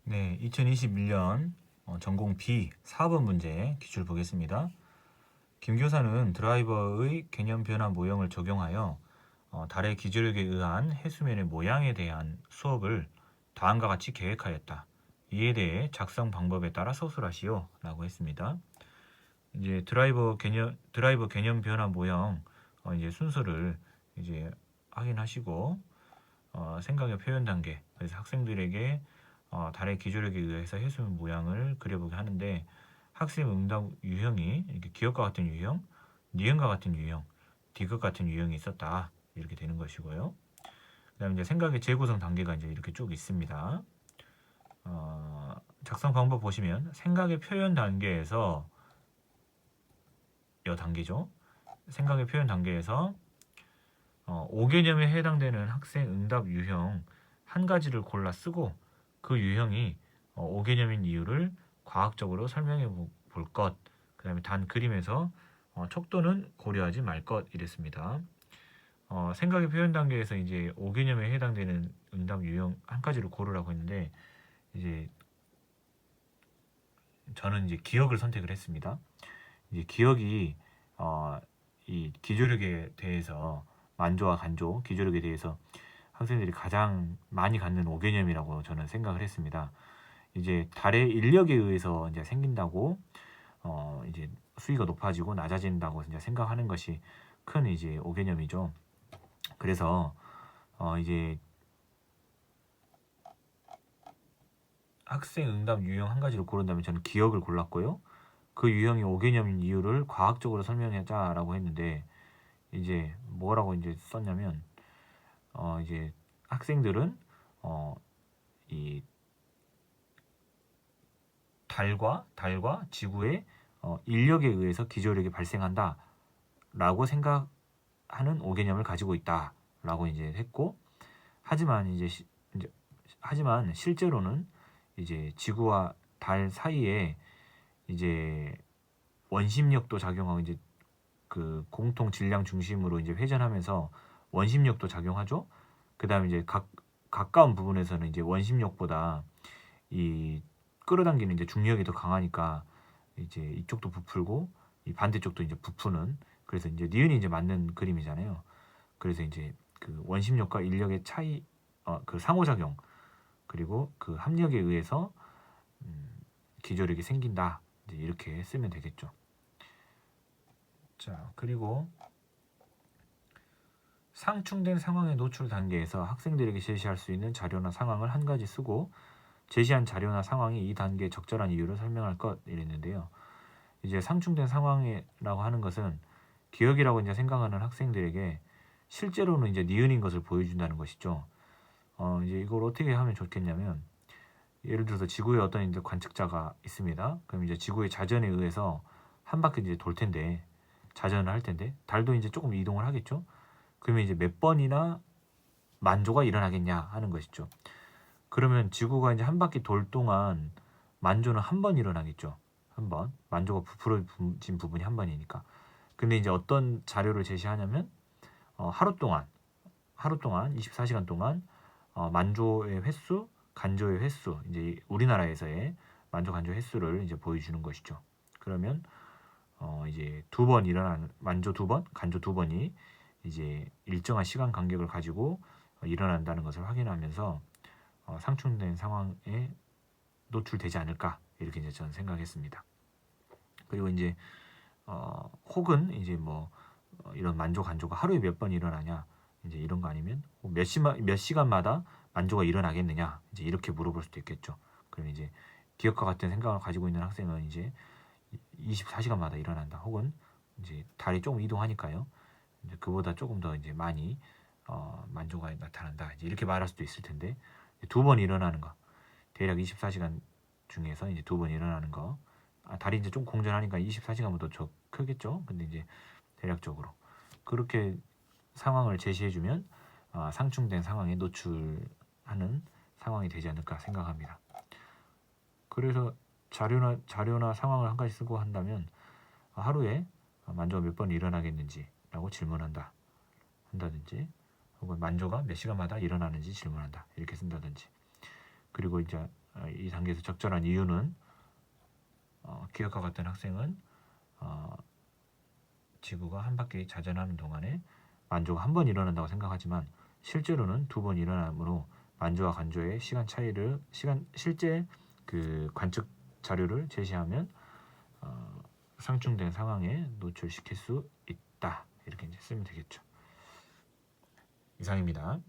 네, 2021년 전공 B 4번 문제 기출 보겠습니다. 김 교사는 드라이버의 개념 변화 모형을 적용하여 달의 기저력에 의한 해수면의 모양에 대한 수업을 다음과 같이 계획하였다. 이에 대해 작성 방법에 따라 서술하시오 라고 했습니다. 이제 드라이버 개념 변화 모형 이제 순서를 이제 확인하시고 생각의 표현 단계, 그래서 학생들에게 달의 기조력에 의해서 해수면 모양을 그려보게 하는데, 학생 응답 유형이 이렇게 기억과 같은 유형, 니은과 같은 유형, 디귿 같은 유형이 있었다, 이렇게 되는 것이고요. 그다음에 이제 생각의 재구성 단계가 이제 이렇게 쭉 있습니다. 작성 방법 보시면 생각의 표현 단계에서 여 단계죠. 생각의 표현 단계에서 5개념에 해당되는 학생 응답 유형 한 가지를 골라 쓰고 그 유형이 5개념인 이유를 과학적으로 설명해 볼 것. 그 다음에 단 그림에서 척도는 고려하지 말 것 이랬습니다. 생각의 표현 단계에서 이제 5개념에 해당되는 응답 유형 한 가지를 고르라고 했는데, 이제 저는 이제 기억을 선택을 했습니다. 이제 기억이 이 기조력에 대해서, 만조와 간조, 기조력에 대해서 학생들이 가장 많이 갖는 5개념이라고 저는 생각을 했습니다. 이제 달의 인력에 의해서 이제 생긴다고 이제 수위가 높아지고 낮아진다고 이제 생각하는 것이 큰 이제 5개념이죠. 그래서 이제 학생 응답 유형 한 가지를 고른다면 저는 기억을 골랐고요. 그 유형이 5개념인 이유를 과학적으로 설명하자라고 했는데, 이제 뭐라고 이제 썼냐면 이제 학생들은 이 달과 지구의 인력에 의해서 기저력이 발생한다라고 생각하는 5개념을 가지고 있다라고 이제 했고, 하지만 하지만 실제로는 이제 지구와 달 사이에 이제 원심력도 작용하고, 이제 그 공통 질량 중심으로 이제 회전하면서 원심력도 작용하죠. 그다음에 이제 가까운 부분에서는 이제 원심력보다 이 끌어당기는 이제 중력이 더 강하니까 이제 이쪽도 부풀고 이 반대쪽도 이제 부푸는, 그래서 이제 니은이 이제 맞는 그림이잖아요. 그래서 이제 그 원심력과 인력의 차이, 그 상호작용, 그리고 그 합력에 의해서 기저력이 생긴다, 이제 이렇게 쓰면 되겠죠. 자, 그리고 상충된 상황의 노출 단계에서 학생들에게 제시할 수 있는 자료나 상황을 한 가지 쓰고 제시한 자료나 상황이 이 단계에 적절한 이유를 설명할 것 이랬는데요. 이제 상충된 상황이라고 하는 것은 기억이라고 이제 생각하는 학생들에게 실제로는 이제 니은인 것을 보여준다는 것이죠. 이제 이걸 어떻게 하면 좋겠냐면, 예를 들어서 지구에 어떤 이제 관측자가 있습니다. 그럼 이제 지구의 자전에 의해서 한 바퀴 이제 돌 텐데, 자전을 할 텐데, 달도 이제 조금 이동을 하겠죠. 그러면 이제 몇 번이나 만조가 일어나겠냐 하는 것이죠. 그러면 지구가 이제 한 바퀴 돌 동안 만조는 한 번 일어나겠죠. 한 번. 만조가 부풀어진 부분이 한 번이니까. 근데 이제 어떤 자료를 제시하냐면 하루 동안 24시간 동안 만조의 횟수, 간조의 횟수, 이제 우리나라에서의 만조 간조 횟수를 이제 보여주는 것이죠. 그러면 이제 두 번 일어나는, 만조 두 번, 간조 두 번이 이제 일정한 시간 간격을 가지고 일어난다는 것을 확인하면서 상충된 상황에 노출되지 않을까, 이렇게 이제 저는 생각했습니다. 그리고 이제 혹은 이제 뭐 이런 만조 간조가 하루에 몇 번 일어나냐, 이제 이런 거 아니면 몇 시간마다 만조가 일어나겠느냐, 이제 이렇게 물어볼 수도 있겠죠. 그럼 이제 기억과 같은 생각을 가지고 있는 학생은 이제 24시간마다 일어난다, 혹은 이제 달이 조금 이동하니까요, 이제 그보다 조금 더 이제 많이 만조가 나타난다, 이제 이렇게 말할 수도 있을 텐데, 두 번 일어나는 거, 대략 24시간 중에서 이제 두 번 일어나는 거, 달이 이제 좀 공전하니까 24시간보다 더 크겠죠. 근데 이제 대략적으로 그렇게 상황을 제시해주면 상충된 상황에 노출하는 상황이 되지 않을까 생각합니다. 그래서 자료나 상황을 한 가지 쓰고 한다면, 하루에 만조가 몇 번 일어나겠는지라고 한다든지, 혹은 만조가 몇 시간마다 일어나는지 질문한다, 이렇게 쓴다든지. 그리고 이제 이 단계에서 적절한 이유는 기억과 같은 학생은 지구가 한 바퀴 자전하는 동안에 만조가 한 번 일어난다고 생각하지만 실제로는 두 번 일어나므로 만조와 간조의 시간 차이를 실제 그 관측 자료를 제시하면 상충된 상황에 노출시킬 수 있다. 이렇게 이제 쓰면 되겠죠. 이상입니다.